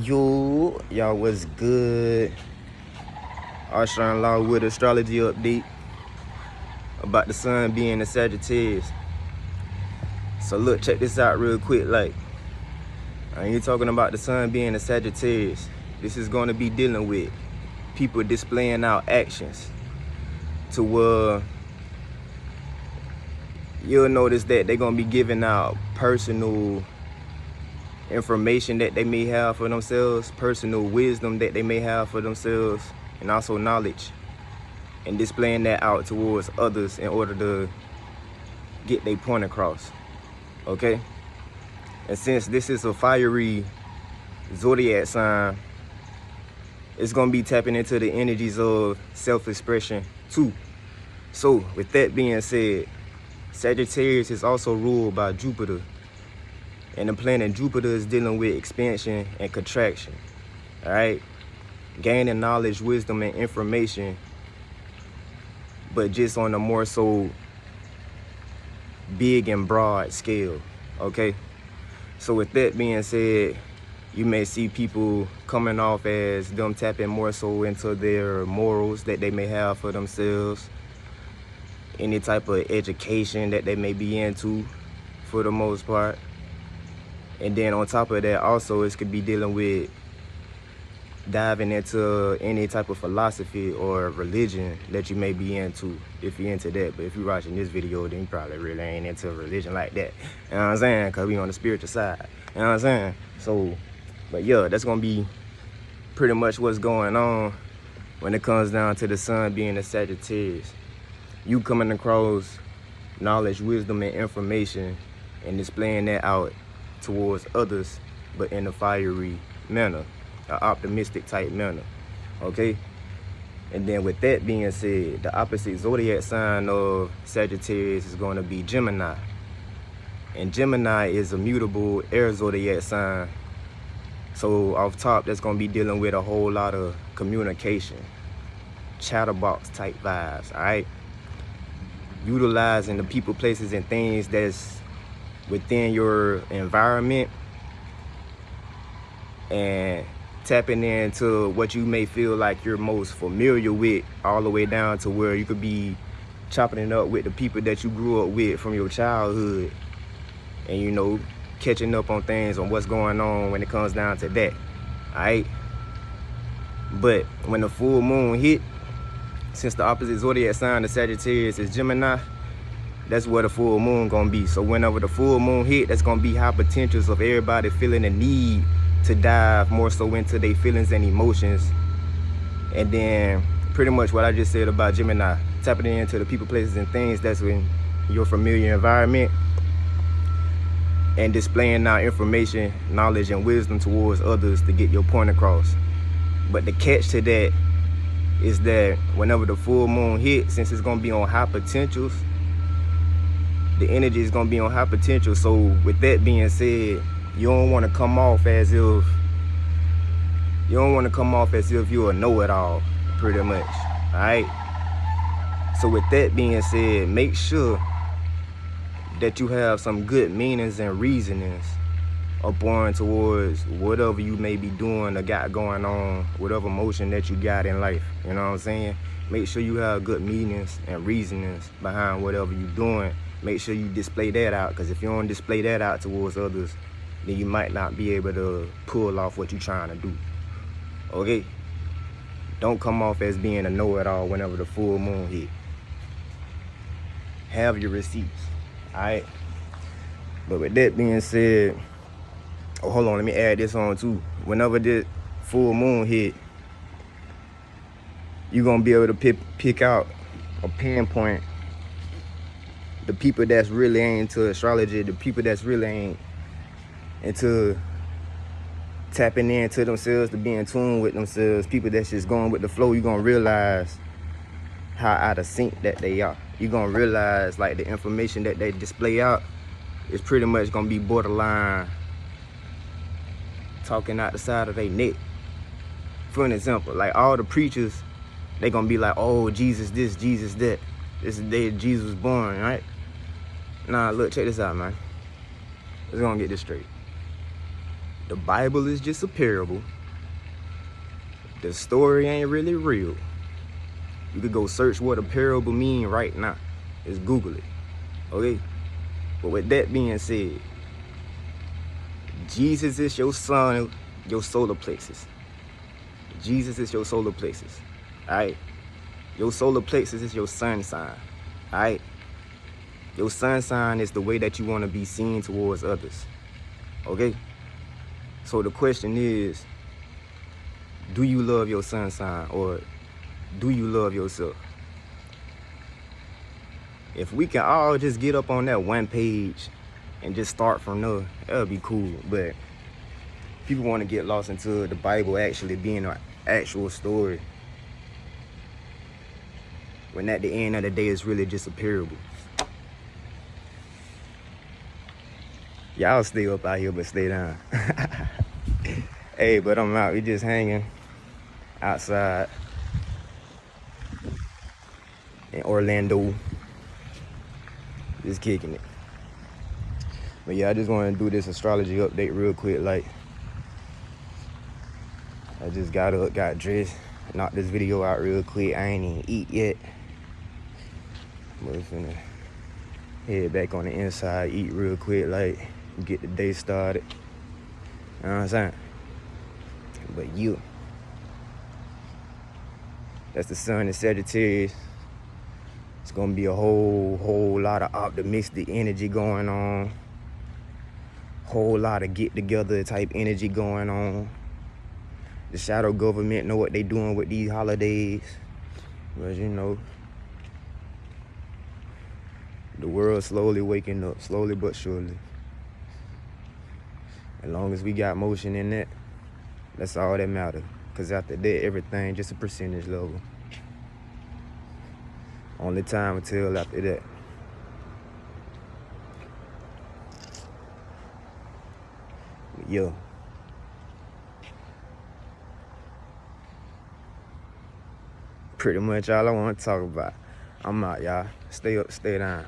Yo, y'all, what's good? RShawnLaw with astrology update about the sun being a Sagittarius. So look, check this out real quick. Like, I ain't talking about the sun being a Sagittarius. This is going to be dealing with people displaying out actions to where you'll notice that they're going to be giving out personal information that they may have for themselves, personal wisdom that they may have for themselves, and also knowledge, and displaying that out towards others in order to get their point across. Okay? And since this is a fiery zodiac sign, it's gonna be tapping into the energies of self-expression too. So with that being said, Sagittarius is also ruled by Jupiter, and the planet Jupiter is dealing with expansion and contraction. All right, gaining knowledge, wisdom, and information, but just on a more so big and broad scale. Okay, so with that being said, you may see people coming off as them tapping more so into their morals that they may have for themselves, any type of education that they may be into for the most part. And then on top of that, also, it could be dealing with diving into any type of philosophy or religion that you may be into, if you're into that. But if you're watching this video, then you probably really ain't into religion like that. You know what I'm saying? Because we on the spiritual side. You know what I'm saying? So, but yeah, that's going to be pretty much what's going on when it comes down to the sun being a Sagittarius. You coming across knowledge, wisdom, and information and displaying that out towards others, but in a fiery manner, an optimistic type manner. Okay? And then with that being said, the opposite zodiac sign of Sagittarius is going to be Gemini. And Gemini is a mutable air zodiac sign. So off top, that's going to be dealing with a whole lot of communication, chatterbox type vibes, all right? Utilizing the people, places, and things that's within your environment and tapping into what you may feel like you're most familiar with, all the way down to where you could be chopping it up with the people that you grew up with from your childhood, and you know, catching up on things, on what's going on when it comes down to that. All right, but when the full moon hit, since the opposite zodiac sign of Sagittarius is Gemini, that's where the full moon gonna be. So whenever the full moon hit, that's gonna be high potentials of everybody feeling the need to dive more so into their feelings and emotions. And then pretty much what I just said about Gemini, tapping into the people, places, and things that's in your familiar environment, and displaying out information, knowledge, and wisdom towards others to get your point across. But the catch to that is that whenever the full moon hits, since it's gonna be on high potentials, the energy is gonna be on high potential. So with that being said, you don't want to come off as if you're a know-it-all, pretty much. All right. So with that being said, make sure that you have some good meanings and reasonings upon towards whatever you may be doing or got going on, whatever motion that you got in life. You know what I'm saying? Make sure you have good meanings and reasonings behind whatever you're doing. Make sure you display that out, because if you don't display that out towards others, then you might not be able to pull off what you're trying to do. Okay? Don't come off as being a know-it-all whenever the full moon hit. Have your receipts. Alright? But with that being said, oh, hold on, let me add this on too. Whenever this full moon hit, you're gonna be able to pick out or pinpoint the people that's really ain't into astrology, the people that's really ain't into tapping into themselves, to be in tune with themselves, people that's just going with the flow. You're gonna realize how out of sync that they are. You're gonna realize like the information that they display out is pretty much gonna be borderline talking out the side of their neck. For an example, like all the preachers, they gonna be like, oh, Jesus this, Jesus that. This is the day Jesus was born, right? Nah, look, check this out, man. Let's gonna get this straight. The Bible is just a parable. The story ain't really real. You could go search what a parable mean right now. Just Google it, okay? But with that being said, Jesus is your sun, your solar plexus. Jesus is your solar plexus, all right? Your solar plexus is your sun sign, all right? Your sun sign is the way that you want to be seen towards others, okay? So the question is, do you love your sun sign, or do you love yourself? If we can all just get up on that one page and just start from there, that'll be cool. But people want to get lost into the Bible actually being an actual story, when at the end of the day, it's really just a parable. Y'all stay up out here, but stay down. Hey, but I'm out. We just hanging outside in Orlando, just kicking it. But yeah, I just want to do this astrology update real quick. Like, I just got up, got dressed, knocked this video out real quick. I ain't even eat yet, but I'm finna head back on the inside, eat real quick, like, get the day started. You know what I'm saying? But you, that's the sun in Sagittarius. It's gonna be a whole lot of optimistic energy going on. Whole lot of get together type energy going on. The shadow government know what they doing with these holidays. But you know, the world slowly waking up, slowly but surely. As long as we got motion in that, that's all that matters. Cause after that, everything just a percentage level. Only time will tell after that. But yo, pretty much all I want to talk about. I'm out, y'all. Stay up, stay down.